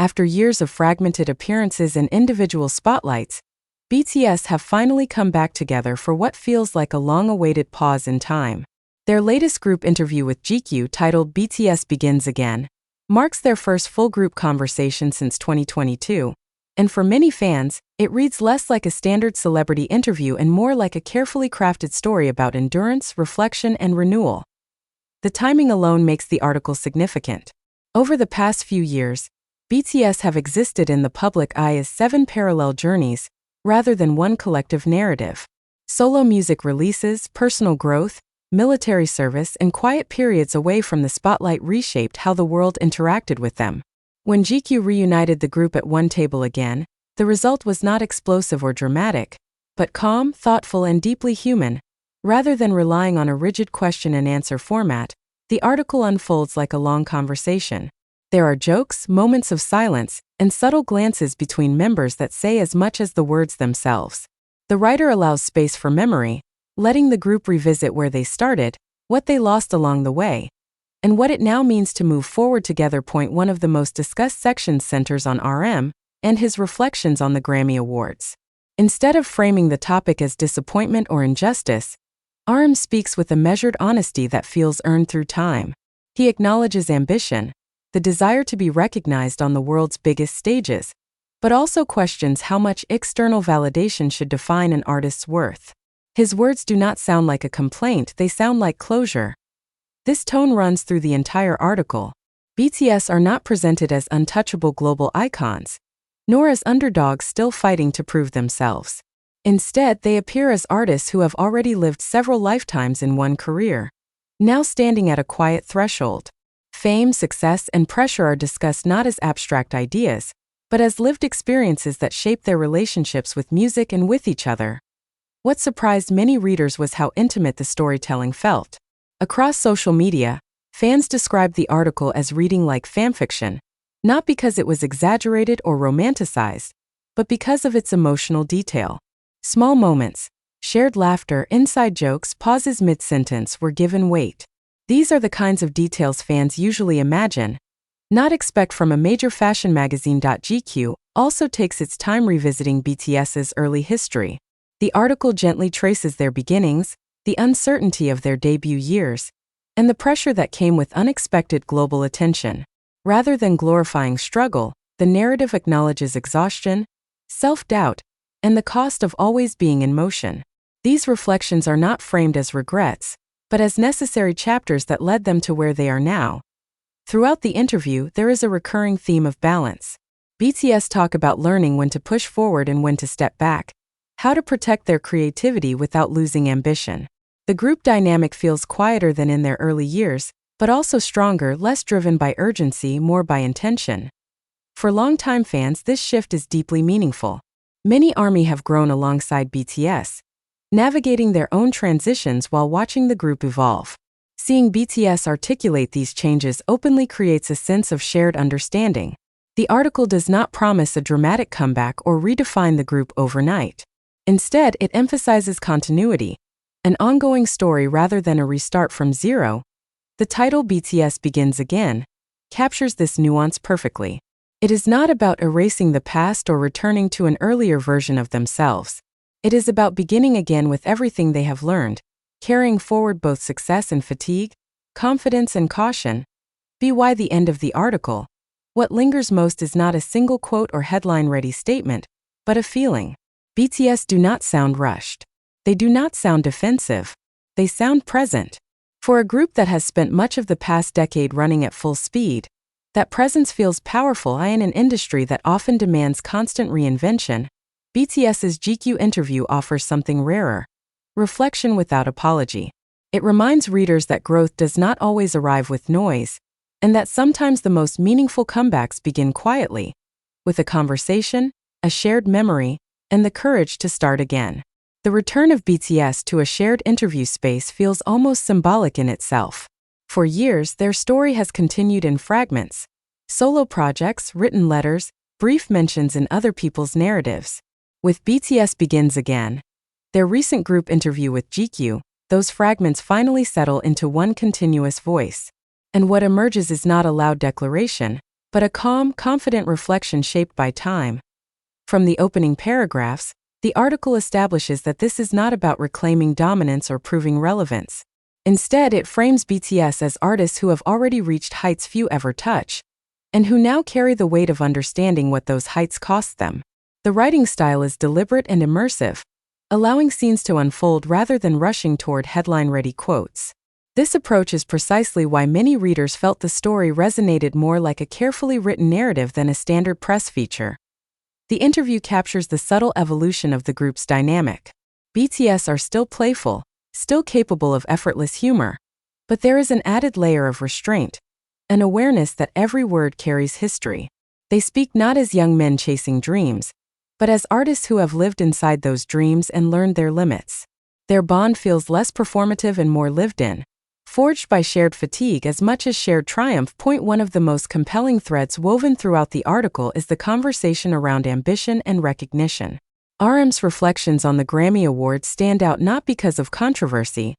After years of fragmented appearances and individual spotlights, BTS have finally come back together for what feels like a long-awaited pause in time. Their latest group interview with GQ, titled BTS Begins Again, marks their first full group conversation since 2022, and for many fans, it reads less like a standard celebrity interview and more like a carefully crafted story about endurance, reflection, and renewal. The timing alone makes the article significant. Over the past few years, BTS have existed in the public eye as 7 parallel journeys, rather than one collective narrative. Solo music releases, personal growth, military service, and quiet periods away from the spotlight reshaped how the world interacted with them. When GQ reunited the group at one table again, the result was not explosive or dramatic, but calm, thoughtful, and deeply human. Rather than relying on a rigid question-and-answer format, the article unfolds like a long conversation. There are jokes, moments of silence, and subtle glances between members that say as much as the words themselves. The writer allows space for memory, letting the group revisit where they started, what they lost along the way, and what it now means to move forward together. One of the most discussed sections centers on RM and his reflections on the Grammy Awards. Instead of framing the topic as disappointment or injustice, RM speaks with a measured honesty that feels earned through time. He acknowledges ambition, the desire to be recognized on the world's biggest stages, but also questions how much external validation should define an artist's worth. His words do not sound like a complaint, they sound like closure. This tone runs through the entire article. BTS are not presented as untouchable global icons, nor as underdogs still fighting to prove themselves. Instead, they appear as artists who have already lived several lifetimes in one career, now standing at a quiet threshold. Fame, success, and pressure are discussed not as abstract ideas, but as lived experiences that shape their relationships with music and with each other. What surprised many readers was how intimate the storytelling felt. Across social media, fans described the article as reading like fanfiction, not because it was exaggerated or romanticized, but because of its emotional detail. Small moments, shared laughter, inside jokes, pauses mid-sentence were given weight. These are the kinds of details fans usually imagine, not expect from a major fashion magazine. GQ also takes its time revisiting BTS's early history. The article gently traces their beginnings, the uncertainty of their debut years, and the pressure that came with unexpected global attention. Rather than glorifying struggle, the narrative acknowledges exhaustion, self-doubt, and the cost of always being in motion. These reflections are not framed as regrets, but as necessary chapters that led them to where they are now. Throughout the interview, there is a recurring theme of balance. BTS talk about learning when to push forward and when to step back, how to protect their creativity without losing ambition. The group dynamic feels quieter than in their early years, but also stronger, less driven by urgency, more by intention. For longtime fans, this shift is deeply meaningful. Many ARMY have grown alongside BTS, navigating their own transitions while watching the group evolve. Seeing BTS articulate these changes openly creates a sense of shared understanding. The article does not promise a dramatic comeback or redefine the group overnight. Instead, it emphasizes continuity, an ongoing story rather than a restart from zero. The title BTS Begins Again captures this nuance perfectly. It is not about erasing the past or returning to an earlier version of themselves. It is about beginning again with everything they have learned, carrying forward both success and fatigue, confidence and caution. By the end of the article, what lingers most is not a single quote or headline-ready statement, but a feeling. BTS do not sound rushed. They do not sound defensive. They sound present. For a group that has spent much of the past decade running at full speed, that presence feels powerful in an industry that often demands constant reinvention. BTS's GQ interview offers something rarer: reflection without apology. It reminds readers that growth does not always arrive with noise, and that sometimes the most meaningful comebacks begin quietly, with a conversation, a shared memory, and the courage to start again. The return of BTS to a shared interview space feels almost symbolic in itself. For years, their story has continued in fragments: solo projects, written letters, brief mentions in other people's narratives. With BTS Begins Again, their recent group interview with GQ, those fragments finally settle into one continuous voice. And what emerges is not a loud declaration, but a calm, confident reflection shaped by time. From the opening paragraphs, the article establishes that this is not about reclaiming dominance or proving relevance. Instead, it frames BTS as artists who have already reached heights few ever touch, and who now carry the weight of understanding what those heights cost them. The writing style is deliberate and immersive, allowing scenes to unfold rather than rushing toward headline-ready quotes. This approach is precisely why many readers felt the story resonated more like a carefully written narrative than a standard press feature. The interview captures the subtle evolution of the group's dynamic. BTS are still playful, still capable of effortless humor, but there is an added layer of restraint, an awareness that every word carries history. They speak not as young men chasing dreams, but as artists who have lived inside those dreams and learned their limits. Their bond feels less performative and more lived in, forged by shared fatigue as much as shared triumph. One of the most compelling threads woven throughout the article is the conversation around ambition and recognition. RM's reflections on the Grammy Awards stand out not because of controversy,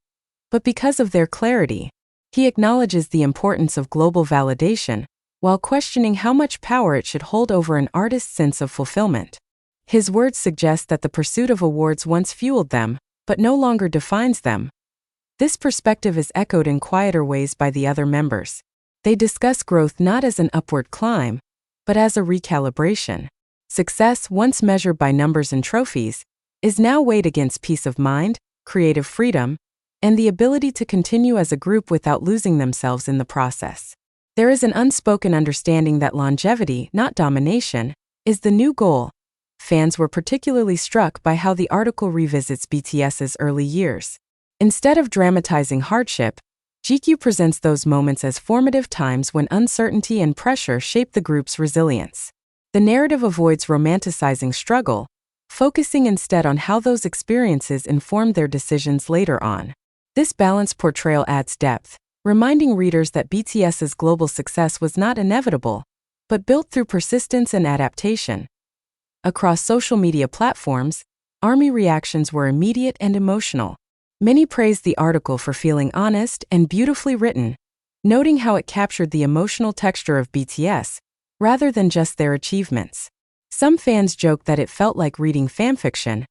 but because of their clarity. He acknowledges the importance of global validation, while questioning how much power it should hold over an artist's sense of fulfillment. His words suggest that the pursuit of awards once fueled them, but no longer defines them. This perspective is echoed in quieter ways by the other members. They discuss growth not as an upward climb, but as a recalibration. Success, once measured by numbers and trophies, is now weighed against peace of mind, creative freedom, and the ability to continue as a group without losing themselves in the process. There is an unspoken understanding that longevity, not domination, is the new goal. Fans were particularly struck by how the article revisits BTS's early years. Instead of dramatizing hardship, GQ presents those moments as formative times when uncertainty and pressure shape the group's resilience. The narrative avoids romanticizing struggle, focusing instead on how those experiences informed their decisions later on. This balanced portrayal adds depth, reminding readers that BTS's global success was not inevitable, but built through persistence and adaptation. Across social media platforms, ARMY reactions were immediate and emotional. Many praised the article for feeling honest and beautifully written, noting how it captured the emotional texture of BTS, rather than just their achievements. Some fans joked that it felt like reading fanfiction,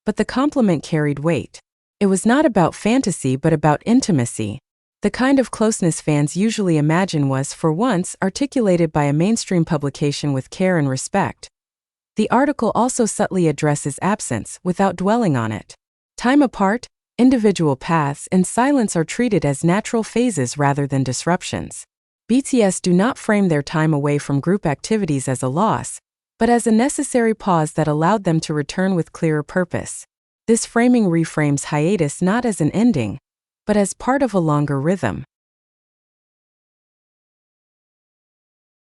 but the compliment carried weight. It was not about fantasy but about intimacy. The kind of closeness fans usually imagine was, for once, articulated by a mainstream publication with care and respect. The article also subtly addresses absence without dwelling on it. Time apart, individual paths and silence are treated as natural phases rather than disruptions. BTS do not frame their time away from group activities as a loss, but as a necessary pause that allowed them to return with clearer purpose. This framing reframes hiatus not as an ending, but as part of a longer rhythm.